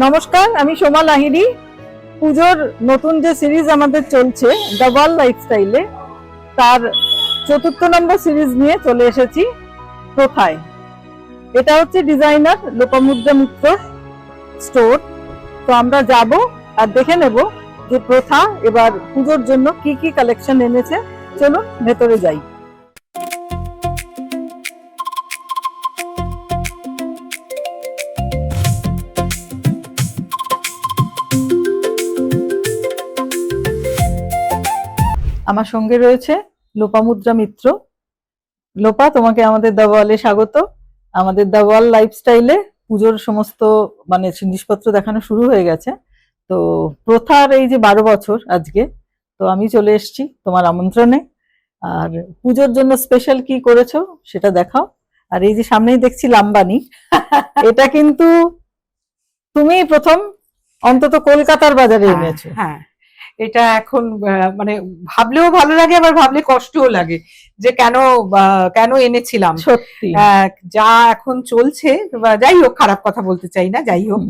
নমস্কার, আমি সোমা লাহিড়ী। পুজোর নতুন যে সিরিজ আমাদের চলছে দ্য ওয়ার্ল্ড লাইফস্টাইলে, তার ৪র্থ নম্বর সিরিজ নিয়ে চলে এসেছি প্রথায়। এটা হচ্ছে ডিজাইনার লোপামুদ্রা মিত্র স্টোর। তো আমরা যাব আর দেখে নেব যে প্রথা এবার পুজোর জন্য কি কি কালেকশন এনেছে। চলুন ভেতরে যাই। আমার সঙ্গে রয়েছে লোপামুদ্রা মিত্র। লোপা, তোমাকে আমাদের দ্য ওয়ার্ল্ডে স্বাগত। আমাদের দ্য ওয়ার্ল্ড লাইফস্টাইলে পুজোর সমস্ত জিনিসপত্র দেখানো শুরু হয়ে গেছে। তো প্রথার এই যে 12 বছর আজকে, তো আমি চলে এসেছি তোমার আমন্ত্রণে। আর পুজোর জন্য স্পেশাল কি করেছো সেটা দেখাও। আর এই যে সামনেই দেখছি লাম্বানি, এটা কিন্তু তুমি প্রথম অন্তত কলকাতার বাজারে এনেছো। হ্যাঁ, এটা এখন মানে ভাবলেও ভালো লাগে, আবার ভাবলে কষ্টও লাগে যে কেন এনেছিলাম। সত্যি যা এখন চলছে, যাই হোক, খারাপ কথা বলতে চাই না, যাই হোক,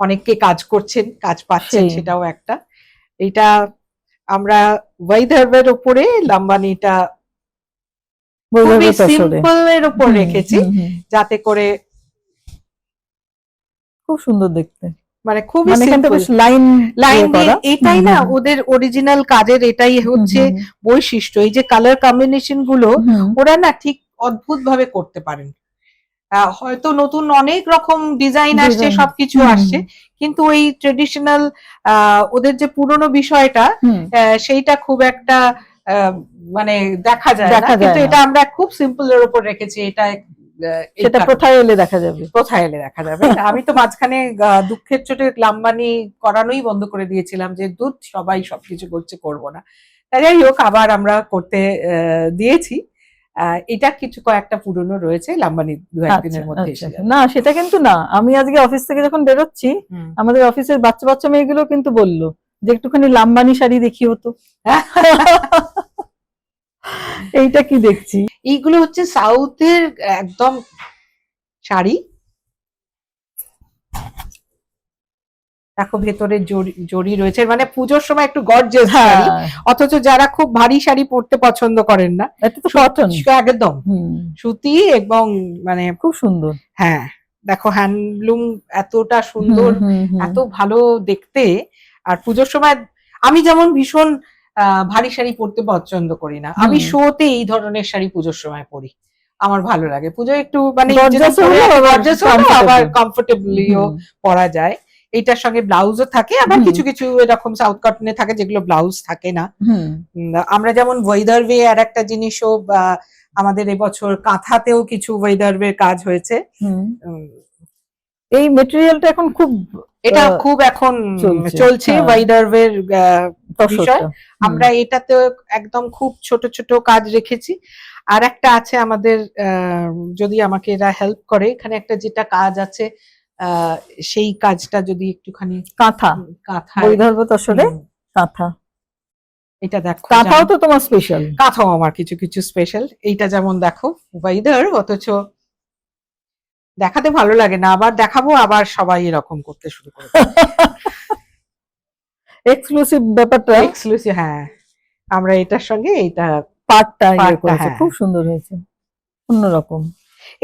অনেককে কাজ করছেন, কাজ পাচ্ছেন, সেটাও একটা। এটা আমরা ওয়াইদার্বের উপরে লাম্বানিটা খুবই সিম্পল এর উপর রেখেছি, যাতে করে খুব সুন্দর দেখতে, মানে খুবই সিম্পল লাইন লাইন দিয়ে। এটাই না ওদের অরিজিনাল কাজের, এটাই হচ্ছে বৈশিষ্ট্য। এই যে কালার কম্বিনেশন গুলো ওরা না ঠিক অদ্ভুত ভাবে করতে পারেন। হয়তো নতুন অনেক রকম ডিজাইন আসছে, সবকিছু আসছে, কিন্তু ওই ট্রেডিশনাল ওদের যে পুরনো বিষয়টা, সেইটা খুব একটা মানে দেখা যায় না। কিন্তু এটা আমরা খুব সিম্পল এর উপর রেখেছি। এটা প্রথায় এলে দেখা যাবে, প্রথায় এলে দেখা যাবে। আমি তো মাঝখানে দুঃখের চোটে লাম্বানি করানোই বন্ধ করে দিয়েছিলাম, যে দুধ সবাই সবকিছু করছে, করবো না। তাই যাই হোক, আবার আমরা করতে দিয়েছি। এটা কিছু কয়েকটা পুরনো রয়েছে, লাম্বানি 2-1 দিনের মধ্যে এসে যাবে। না, সেটা কিন্তু না। আমি আজকে অফিস থেকে যখন বেরোচ্ছি, আমাদের অফিসের বাচ্চা বাচ্চা মেয়েগুলো কিন্তু বললো যে একটুখানি লাম্বানি শাড়ি দেখি হতো। এইটা কি দেখছি? এইগুলো হচ্ছে সাউথের একদম শাড়ি। দেখো, ভেতরে জড়ি রয়েছে, মানে পুজোর সময় একটু গর্জিয়াস শাড়ি। অথচ যারা খুব ভারী শাড়ি পরতে পছন্দ করেন না, এটা তো কটন একদম সুতি, এবং মানে খুব সুন্দর। হ্যাঁ, দেখো হ্যান্ডলুম এতটা সুন্দর, এত ভালো দেখতে। আর পুজোর সময় আমি যেমন ভীষণ ভারী শাড়ি পরতে পছন্দ করি না, আমি শোতে এই ধরনের শাড়ি পুজোর সময় পরি, আমার ভালো লাগে। পুজো একটু মানে আবার কমফোর্টেবলিও পরা যায়। এইটার সঙ্গে ব্লাউজও থাকে, আবার কিছু কিছু এরকম সাউথ কটনে থাকে যেগুলো ব্লাউজ থাকে না। আমরা যেমন ওয়েদারওয়ে আর একটা জিনিসও আমাদের এবছর কাঁথাতেও কিছু ওয়েদারওয়ে কাজ হয়েছে। এই মেটেরিয়ালটা এখন খুব, এটা খুব এখন চলছে ওয়েদারওয়ের বিষয়। আমরা এটাতে একদম খুব ছোট ছোট কাজ রেখেছি। আর একটা আছে আমাদের, যদি আমাকে এরা হেল্প করে, এখানে একটা যেটা কাজ আছে, সেই কাজটা যদি একটুখানি, কাঁথা বৈদর্ভ তসরে কাঁথা, এটা দেখো, কাঁথাও তো তোমার স্পেশাল। কাঁথাও আমার কিছু কিছু স্পেশাল। এইটা যেমন দেখো ওয়েদার, অথচ দেখাতে ভালো লাগে না, আবার দেখাবো, আবার সবাই এরকম করতে শুরু করে। এক্সক্লুসিভ ব্যাপারটা, এক্সক্লুসিভ। হ্যাঁ, আমরা এটার সঙ্গে এইটা পার্টটা খুব সুন্দর হয়েছে, অন্যরকম।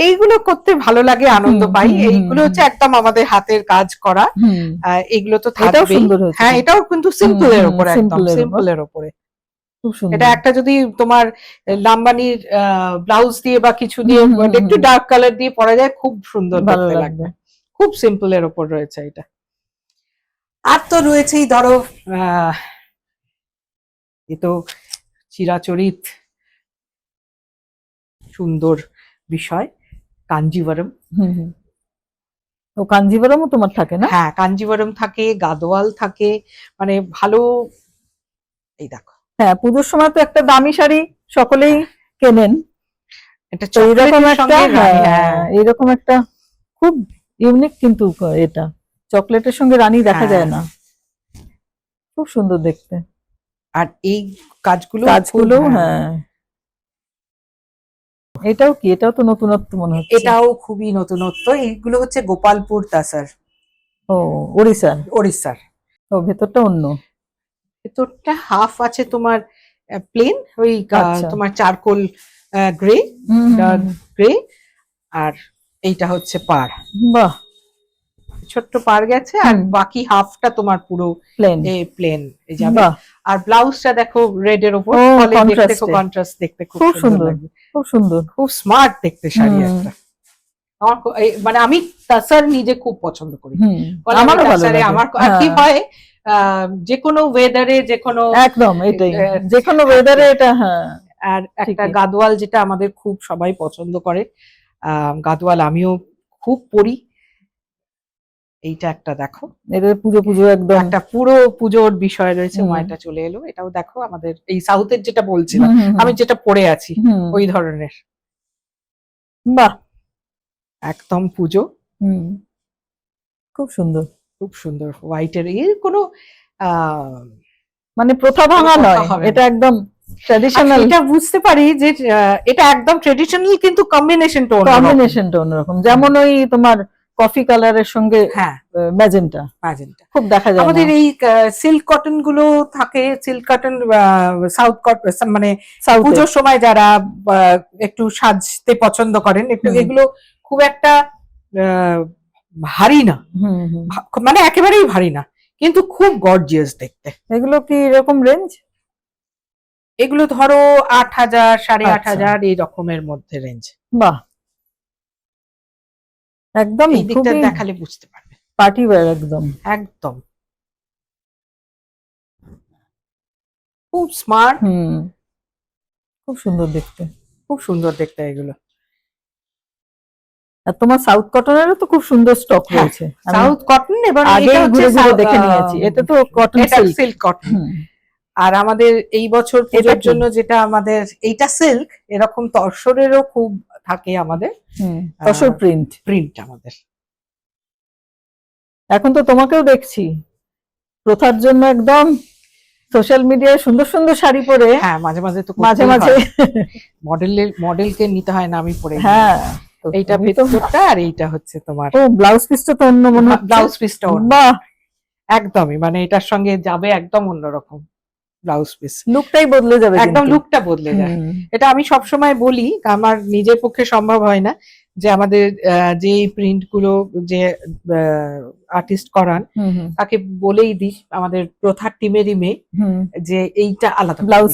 এইগুলো করতে ভালো লাগে, আনন্দ পাই। এইগুলো হচ্ছে একদম আমাদের হাতের কাজ করা। এগুলো তো থাকবেই। হ্যাঁ, এটাও কিন্তু সিম্পলের উপরে, একদম সিম্পলের উপরে। এটা একটা যদি তোমার লাম্বানির ব্লাউজ দিয়ে বা কিছু দিয়ে একটু ডার্ক কালার দিয়ে পরা যায়, খুব সুন্দর দেখতে লাগবে। খুব সিম্পলের উপর রয়েছে এটা। আর তো রয়েছেই ধরো, এ তো চিরাচরিত সুন্দর বিষয়, কাঞ্জিভারম। তো কাঞ্জিভারমও তোমার থাকে না? হ্যাঁ, কাঞ্জিভারম থাকে, গাদোয়াল থাকে, মানে ভালো। এই দেখো, হ্যাঁ, পুজোর সময় তো একটা দামি শাড়ি সকলেই কেনেন। এটা এইরকম একটা খুব ইউনিক, কিন্তু এটা চকলেটের সঙ্গে রানী দেখা যায় না, খুব সুন্দর দেখতে। আর এই কাজগুলো, হ্যাঁ, এটাও কি? এটাও তো নতুনত্ব মনে হচ্ছে। এটাও খুবই নতুনত্ব। এইগুলো হচ্ছে গোপালপুর তাসার, ও ওড়িশার। ওড়িশার। ও ভেতরটা অন্য। ভেতরটা হাফ আছে তোমার প্লেন, ওই আচ্ছা। তোমার চারকোল গ্রে, ডার্ক গ্রে, আর এইটা হচ্ছে পাড়, বাহ, ছোট্ট পাড় গেছে, আর হুম। বাকি হাফটা তোমার পুরো প্লেন। প্লেন যাবে। বাহ, আর ব্লাউজটা দেখো রেড এর উপর, ও, ফলে দেখতে contrast এ। কন্ট্রাস্ট, দেখতে খুব খুব সুন্দর সুন্দর, লাগবে, খুব সুন্দর। খুব স্মার্ট দেখতে শাড়ি হুম। একটা। আমার মানে আমি তাসার নিজে খুব পছন্দ করি, হুম, ফলে আমি আমারও ভালো তাসারে লাগে। আমার আর কি হ্যাঁ, হয়, যে কোনো ওয়েদারে, যে কোনো একদম এটাই, যে কোনো থাকে। ওয়েদারে এটা, হ্যাঁ। আর একটা ঠিকই। গাদোয়াল, যেটা আমাদের খুব সবাই পছন্দ করে, গাদোয়াল আমিও খুব পরি। এইটা একটা দেখো, এটা পুজো পুজো একদম। একটা পুরো পুজোর বিষয় রয়েছে। হুম। এটা চলে এলো, এটাও দেখো আমাদের এই সাউথের, যেটা বলছিলাম হুম, হুম, হুম। আমি, যেটা পরে আছি হুম। ওই ধরনের, বাহ, একদম পুজো। হুম, খুব সুন্দর। খুব সুন্দর হোয়াইটের, এর কোনো মানে প্রথা কোনো ভাঙা কথা নয়, হবে এটা না। একদম আর ট্র্যাডিশনাল। এটা বুঝতে পারি যে এটা একদম ট্রেডিশনাল, কিন্তু কম্বিনেশনটা অন্যরকম। কম্বিনেশনটা অন্যরকম, যেমন ওই তোমার কফি কালারের সঙ্গে হ্যাঁ, ম্যাজেন্টা ম্যাজেন্টা। খুব দেখা যায় না। আমাদের এই সিল্ক কটন গুলো থাকে, সিল্ক কটন সাউথ কটন, মানে সাউথে। পুজোর সময় যারা একটু সাজতে পছন্দ করেন, একটু হুম। এগুলো খুব একটা আহ, ভারী না, হুম, হুম। মানে একেবারেই ভারী না, কিন্তু খুব গর্জিয়াস দেখতে। এগুলো কি এরকম রেঞ্জ? এগুলো ধরো 8,000, 8,500 আচ্ছা। এই রকমের মধ্যে রেঞ্জ। বাহ, একদমই এই দিকটা খুবই দেখালে বুঝতে পারবে। পার্টি ওয়্যার একদম। একদম খুব স্মার্ট, হুম, খুব সুন্দর দেখতে। খুব সুন্দর দেখতে এগুলো। আর তোমার সাউথ কটনেরও তো খুব সুন্দর স্টক হ্যাঁ, রয়েছে, আমি সাউথ কটন, এবং আগেই এটা হচ্ছে ঘুরে ঘুরে দেখে নিয়েছি। এটা তো কটন এটা সিল্ক। Silk cotton. আর আমাদের এই বছর এটা পুজোর কি? জন্য যেটা আমাদের, এইটা সিল্ক, এরকম তসরেরও খুব থাকে আমাদের, তসর প্রিন্ট। প্রিন্ট আমাদের। এখন তো তোমাকেও দেখছি প্রথার জন্য একদম সোশ্যাল মিডিয়ায় সুন্দর সুন্দর শাড়ি পরে। হ্যাঁ, মাঝে মাঝে তো মাঝে মাঝে। মডেলকে নিতে হয় না, আমি পরে নিই। হ্যাঁ, এইটা তুমি তো। ভেতরটা, আর এইটা হচ্ছে তোমার ও, ব্লাউজ পিসটা তো অন্য মনে হচ্ছে। ব্লাউজ পিসটা। বাহ, একদমই, মানে এটার সঙ্গে যাবে একদম অন্যরকম ব্লাউজ পিস, লুকটাই বদলে যাবে একদম কিন্তু। লুকটা বদলে যায়। এটা আমি সবসময় বলি, আমার নিজের পক্ষে সম্ভব হয় না, যে আমাদের যে প্রিন্ট গুলো, যে আর্টিস্ট করান, তাকে বলেই দিই, আমাদের প্রথার টিমেরই মেয়ে, যে এইটা আলাদা ব্লাউজ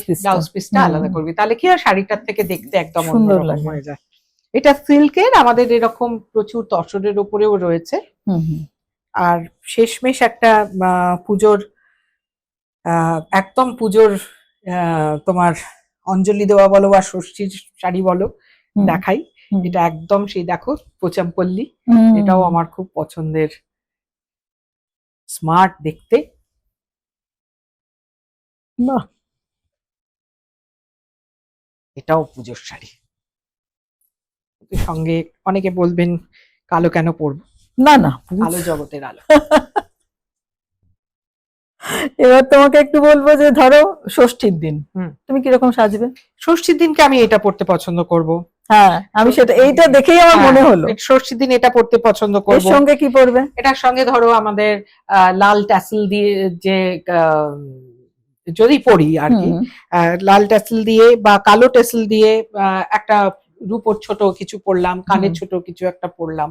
পিসটা আলাদা করবি, তাহলে কি হয়, শাড়িটার থেকে দেখতে একদম সুন্দর অন্যরকম লাগে। হয়ে যায়। এটা সিল্কের, আমাদের এরকম প্রচুর তসরের উপরেও রয়েছে। আর শেষমেশ একটা পুজোর, একদম পুজোর তোমার অঞ্জলি দেওয়া বলো বা ষষ্ঠীর শাড়ি বলো, দেখাই। এটা একদম সেই দেখো পোচামপল্লী, এটাও আমার খুব পছন্দের, স্মার্ট দেখতে। বাহ, এটাও পুজোর শাড়ি। সঙ্গে অনেকে বলবেন কালো কেন পরবো, না না, আলো জগতের আলো। এবার তোমাকে একটু বলবো যে ধরো ষষ্ঠীর দিন তুমি কিরকম সাজবে? ষষ্ঠীর দিনকে আমি এটা পড়তে পছন্দ করব। হ্যাঁ, আমি সেটা, এইটা দেখেই আমার মনে হলো ষষ্ঠীর দিন এটা পড়তে পছন্দ এর করব। সঙ্গে কি পরবে? এটার সঙ্গে ধরো আমাদের লাল ট্যাসেল দিয়ে, যে যদি পড়ি আর কি, লাল ট্যাসেল দিয়ে বা কালো ট্যাসেল দিয়ে একটা রূপোর ছোট কিছু পরলাম, কানের ছোট কিছু একটা পরলাম,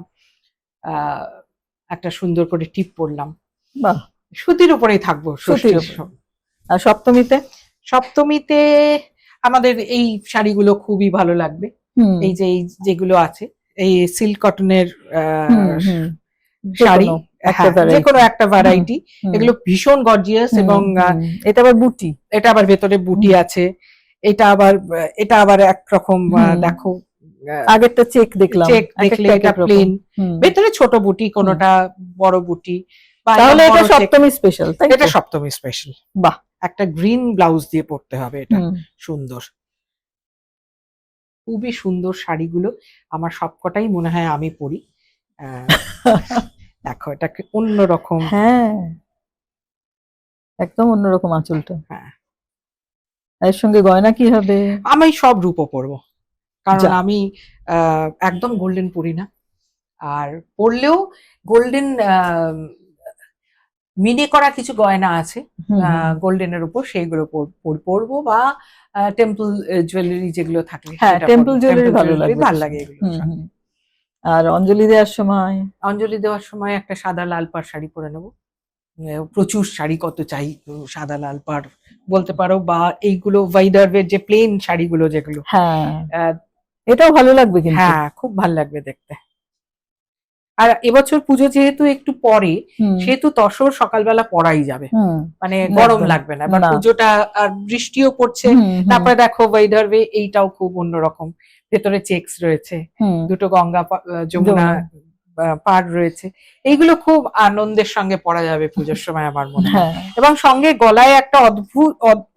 একটা সুন্দর করে টিপ পরলাম, বাহ, সুতির উপরেই থাকবো ষষ্ঠীর। আর সপ্তমীতে? সপ্তমীতে আমাদের এই শাড়িগুলো খুবই ভালো লাগবে, এই যে যেগুলো আছে, এই সিল্ক কটনের শাড়ি, যে কোনো একটা ভ্যারাইটি, এগুলো ভীষণ গর্জিয়াস, এবং এটা আবার বুটি, এটা আবার ভেতরে বুটি আছে, এটা আবার একরকম, দেখো আগেরটা চেক দেখলাম, চেক দেখলে এটা প্লেন, ভেতরে ছোট বুটি, কোনোটা বড় বুটি। তাহলে এটা সপ্তমী স্পেশাল, তাই এটা সপ্তমী স্পেশাল। বাহ, একটা গ্রিন ব্লাউজ দিয়ে পরতে হবে, এটা সুন্দর, খুবই সুন্দর শাড়িগুলো। আমার সবকটাই মনে হয় আমি পরি। দেখো এটা অন্যরকম, হ্যাঁ, একদম অন্যরকম আঁচলটা। হ্যাঁ, এর সঙ্গে গয়না কি হবে? আমি সব রূপো পরবো, কারণ যা। আমি একদম গোল্ডেন পরি না, আর পরলেও গোল্ডেন মিনে করা কিছু গয়না আছে হুম, হুম। গোল্ডেনের উপর, সেইগুলো পরবো, বা টেম্পল জুয়েলারি যেগুলো থাকে হ্যাঁ, সেটা টেম্পল পরবো। জুয়েলারি টেম্পল ভালো জুয়েলারি লাগবে ভালো তোর লাগে সঙ্গে। এগুলোর হুম, সঙ্গে। হুম। আর অঞ্জলি দেওয়ার সময় অঞ্জলি দেওয়ার সময় একটা সাদা লাল পাড় শাড়ি পরে নেবো। প্রচুর শাড়ি কত চাই, সাদা লাল পাড় বলতে পারো, বা এইগুলো ভাইদার্ভের যে প্লেন শাড়িগুলো যেগুলো, হ্যাঁ, আহ, এটাও ভালো লাগবে কিন্তু। হ্যাঁ খুব ভালো লাগবে দেখতে। আর এবছর পুজো যেহেতু একটু পরে, হুম, সেহেতু তসর সকালবেলা পরাই যাবে, হুম। মানে গরম একদম। লাগবে না। এবার না। পুজোটা আর বৃষ্টিও পড়ছে, হুম, হুম, তারপরে দেখো ওয়েদারওয়ে এইটাও খুব অন্যরকম, ভেতরে চেকস রয়েছে, হুম। দুটো গঙ্গা যমুনা যমুনা। পাড় রয়েছে, এইগুলো খুব আনন্দের সঙ্গে পরা যাবে পুজোর সময় আমার মনে হয়। হ্যাঁ। এবং সঙ্গে গলায় একটা অদ্ভুত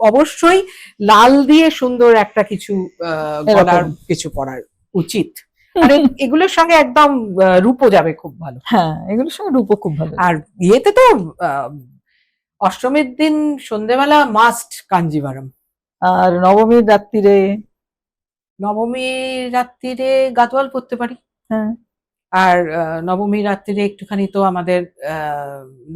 অবশ্যই লাল দিয়ে সুন্দর একটা কিছু গলার এরকম। কিছু পরার উচিত। আর এগুলোর সঙ্গে একদম রূপও যাবে খুব ভালো। হ্যাঁ, এগুলোর সঙ্গে রূপও খুব ভালো। আর ইয়েতে তো আহ, অষ্টমীর দিন সন্ধেবেলা মাস্ট কাঞ্জিভারম। আর নবমীর রাত্রিরে নবমীর রাত্রিরে গাদোয়াল পরতে পারি। হ্যাঁ। আর নবমী রাত্রিরে একটুখানি তো আমাদের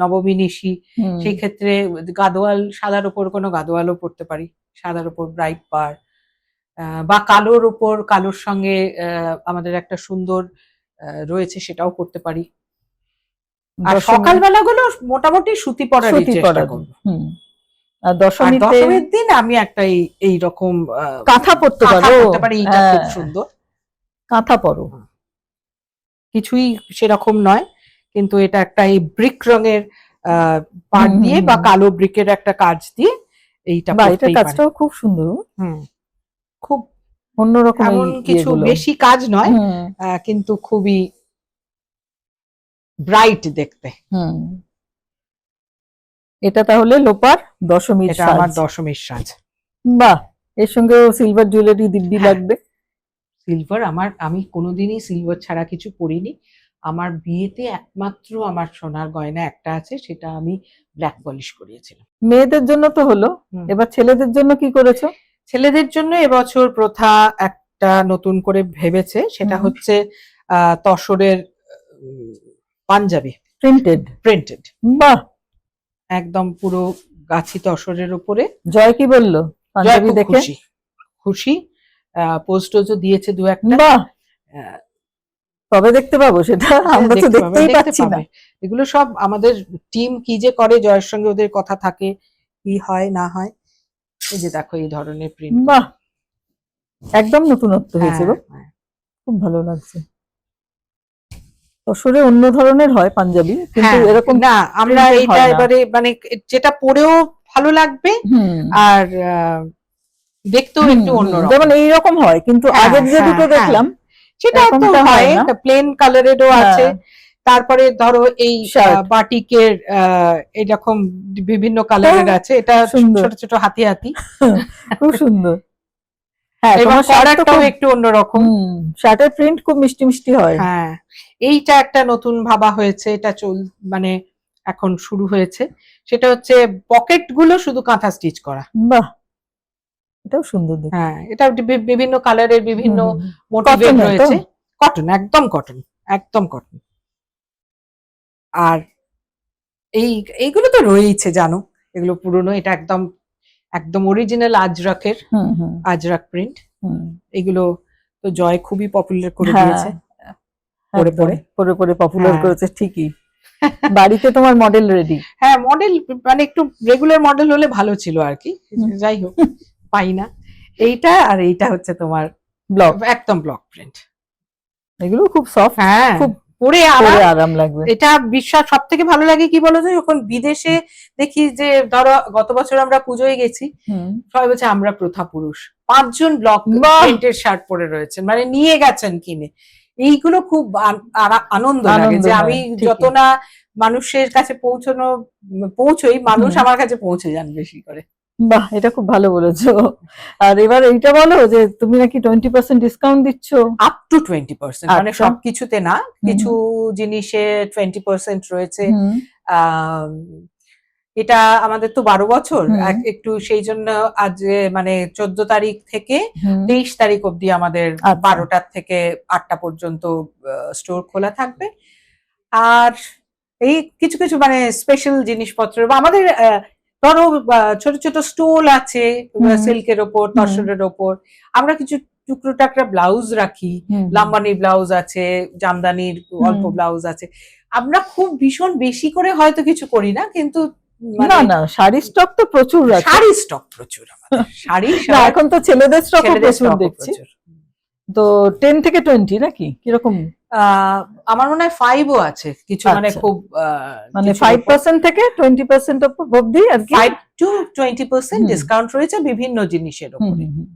নবমী নিশি, হুম। সেই ক্ষেত্রে গাদোয়াল, সাদার উপর কোনো গাদোয়ালও পরতে পারি, সাদার উপর ব্রাইট পার, বা কালোর উপর কালোর সঙ্গে আমাদের একটা সুন্দর রয়েছে, সেটাও করতে পারি। আর দশমী সকালবেলা গুলো মোটামুটি সুতি পরারই সুতি চেষ্টা পরার। করবো। হুম। আর আর দশমীতে দশমীর দিন আমি একটা এইরকম কাঁথা পরতে কাঁথা পারো। পরতে পারি, এইটা খুব হ্যাঁ, সুন্দর। কাঁথা পরো। কিছুই সেরকম নয়, কিন্তু এটা একটা এই ব্রিক রঙের পাড় হুম, হুম, দিয়ে হুম। বা কালো ব্রিকের একটা কাজ দিয়ে এইটা বা এটার পরতেই পারে। কাজটাও খুব সুন্দর। হুম, খুব অন্যরকম এই এমন কিছু ইয়েগুলো। বেশি কাজ নয়, হুম, কিন্তু খুবই ব্রাইট দেখতে। হুম। এটা তাহলে লোপার দশমীর এটা আমার সাজ। দশমীর সাজ। বাহ, এর সঙ্গেও সিলভার জুয়েলারি দিব্যি হ্যাঁ। লাগবে। সিলভার আমি কোনোদিনই সিলভার ছাড়া কিছু পরিনি। আমার বিয়েতে একমাত্র আমার সোনার গয়না একটা আছে, সেটা আমি ব্ল্যাক পলিশ করিয়েছিলাম। মেয়েদের জন্য তো হলো, হুম। এবার ছেলেদের জন্য কি করেছো? ছেলেদের জন্য এবছর প্রথা একটা নতুন করে ভেবেছে, সেটা হুম। হচ্ছে তসরের পাঞ্জাবি প্রিন্টেড। প্রিন্টেড, বাহ, একদম পুরো গাছি তসরের উপরে। জয় কি বললো জয় পাঞ্জাবি খুব দেখে? খুশি, খুশি। পোস্টও দিয়েছে দু একটা। বাহ, আহ, কবে দেখতে পাবো সেটা? সে আমরা তো দেখতে পাবে, দেখতেই দেখতে পাচ্ছি না। পাবে। এগুলো সব আমাদের টিম কি যে করে, জয়ের সঙ্গে ওদের কথা থাকে, কি হয় না হয়। এই যে দেখো এই ধরনের প্রিন্ট। বাহ, একদম নতুনত্ব হয়েছে হ্যাঁ, গো, হ্যাঁ। খুব ভালো লাগছে। তসরে অন্য ধরনের হয় পাঞ্জাবি, কিন্তু হ্যাঁ, এরকম না আমরা printed এটা হয় না। এবারে মানে যেটা পরেও ভালো লাগবে, হুম, আর দেখতেও হুম, একটু হুম। অন্যরকম। যেমন এইরকম হয়, কিন্তু হ্যাঁ, আগের যে হ্যাঁ, দুটো হ্যাঁ। দেখলাম সেটা তো এরকমটা হয়, হয় না। প্লেন কালারেরও আছে। হ্যাঁ, তারপরে ধরো এই শার্ট বাটিকের এরকম বিভিন্ন কালারের আছে, এটা সুন্দর, ছোট ছোট হাতি হাতি। খুব সুন্দর। হ্যাঁ, এবং তোমার শার্ট তো কলারটাও খুব, একটু অন্যরকম। শার্টের প্রিন্ট খুব মিষ্টি মিষ্টি হয়। হ্যাঁ, এইটা একটা নতুন ভাবা হয়েছে, এটা মানে এখন শুরু হয়েছে। সেটা হচ্ছে পকেট গুলো শুধু কাঁথা স্টিচ করা। বাহ, এটাও সুন্দর দেখতে। হ্যাঁ, এটা বিভিন্ন কালারের বিভিন্ন হুম, মোটিভেট কটনের তো? রয়েছে। কটন, একদম কটন, একদম কটন। আর এইগুলো তো রয়েইছে জানো, এগুলো পুরনো, এটা একদম একদম অরিজিনাল আজরাকের, হুম, হুম, আজরাক প্রিন্ট। হুম। এগুলো তো জয় খুবই পপুলার করে হ্যাঁ, দিয়েছে পরে একদম পরে। পরে পরে পপুলার হ্যাঁ। করেছে ঠিকই। বাড়িতে তোমার মডেল রেডি। হ্যাঁ, মডেল মানে একটু রেগুলার মডেল হলে ভালো ছিল আর কি, যাই হোক পাই না। এইটা আর এইটা হচ্ছে তোমার ব্লক, একদম ব্লক প্রিন্ট। এগুলো খুব সফট, হ্যাঁ, খুব পরে পরে আরাম। আরাম লাগবে। এটা বিশ্বাস সব থেকে ভালো লাগে কি বলতো, যখন বিদেশে দেখি যে ধরো গত বছর আমরা পুজোয় গেছি, হুম। সবাই বলছে আমরা প্রথা পুরুষ, 5 জন ব্লক বাহ! প্রিন্টের শার্ট পরে রয়েছেন, মানে নিয়ে গেছেন কিনে। এইগুলো খুব আনন্দ লাগে, আনন্দ যে হয়, আমি ঠিকই। যত না মানুষের কাছে পৌঁছই, মানুষ হুম। আমার কাছে পৌঁছে যান বেশি করে। বাহ, এটা খুব ভালো বলেছো। আর এবার এইটা বলো যে তুমি নাকি 20% ডিসকাউন্ট দিচ্ছ। আপ টু 20%, মানে আচ্ছা। সবকিছুতে না, হুম, কিছু জিনিসে 20% রয়েছে। হুম, আহ এটা আমাদের তো 12 বছর, হুম। একটু সেই জন্য আজ মানে 14 তারিখ থেকে হুম। 23 তারিখ অব্দি আমাদের আচ্ছা। 12টার থেকে 8টা পর্যন্ত স্টোর খোলা থাকবে। আর এই কিছু কিছু মানে স্পেশাল জিনিসপত্র বা আমাদের ধরো ছোট ছোট স্টোল আছে হুম। সিল্কের ওপর, হুম। তসরের ওপর। আমরা কিছু টুকরো টাকরা ব্লাউজ রাখি, হুম। লাম্বানির ব্লাউজ আছে, জামদানির অল্প হুম। ব্লাউজ আছে। আমরা খুব ভীষণ বেশি করে হয়তো কিছু করি না, কিন্তু না মানে না, শাড়ির স্টক তো প্রচুর আছে। শাড়ির স্টক প্রচুর আমাদের, শাড়ি না, এখন তো ছেলেদের স্টক ছেলেদের প্রচুর stock ও দেখছি। প্রচুর। তো 10 থেকে 20 নাকি কিরকম? আমার মনে হয় 5ও আছে কিছু, মানে আচ্ছা। খুব মানে কিছুর ওপর। 5% থেকে 20% অব্দি আর কি। 5 to 20% হুম। ডিসকাউন্ট রয়েছে বিভিন্ন জিনিসের হুম, উপরে। হুম, হুম।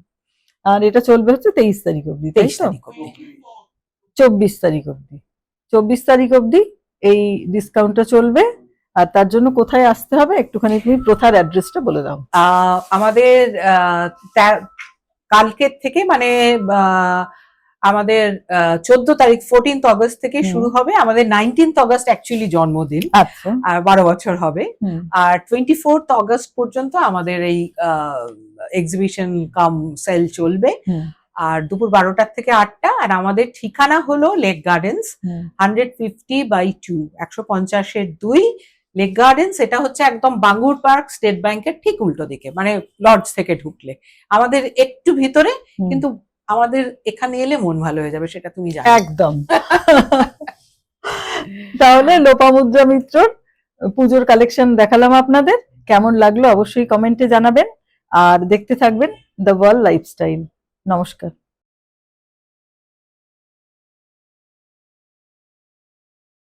আর এটা চলবে হচ্ছে 23 তারিখ অব্দি, তাই 23 তো? তারিখ অবধি। 24 তারিখ অব্দি। 24 তারিখ অব্দি এই ডিসকাউন্টটা চলবে। আর তার জন্য কোথায় আসতে হবে একটুখানি তুমি প্রথার অ্যাড্রেসটা বলে দাও। আমাদের কালকের থেকে মানে আমাদের 14 তারিখ 14th অগস্ট থেকে হুম। শুরু হবে। আমাদের 19th অগস্ট অ্যাকচুয়ালি জন্মদিন, আচ্ছা। আর 12 বছর হবে। হুম। আর 24th অগস্ট পর্যন্ত আমাদের এই এক্সিবিশন কাম সেল চলবে। হুম। আর দুপুর 12টার থেকে 8টা। আর আমাদের ঠিকানা হলো লেক গার্ডেন্স, হুম। 150/2, 150-2 লেক গার্ডেন্স। এটা হচ্ছে একদম বাঙ্গুর পার্ক স্টেট ব্যাংকের ঠিক উল্টো দিকে, মানে লর্ডস থেকে ঢুকলে আমাদের একটু ভিতরে। হুম। কিন্তু আমাদের এখানে এলে মন ভালো হয়ে যাবে, সেটা তুমি জানো। একদম। তাহলে লোপামুদ্রা মিত্রর পুজোর কালেকশন দেখালাম আপনাদের। কেমন লাগলো অবশ্যই কমেন্টে জানাবেন। আর দেখতে থাকবেন দ্য ওয়ার্ল্ড লাইফস্টাইল। নমস্কার।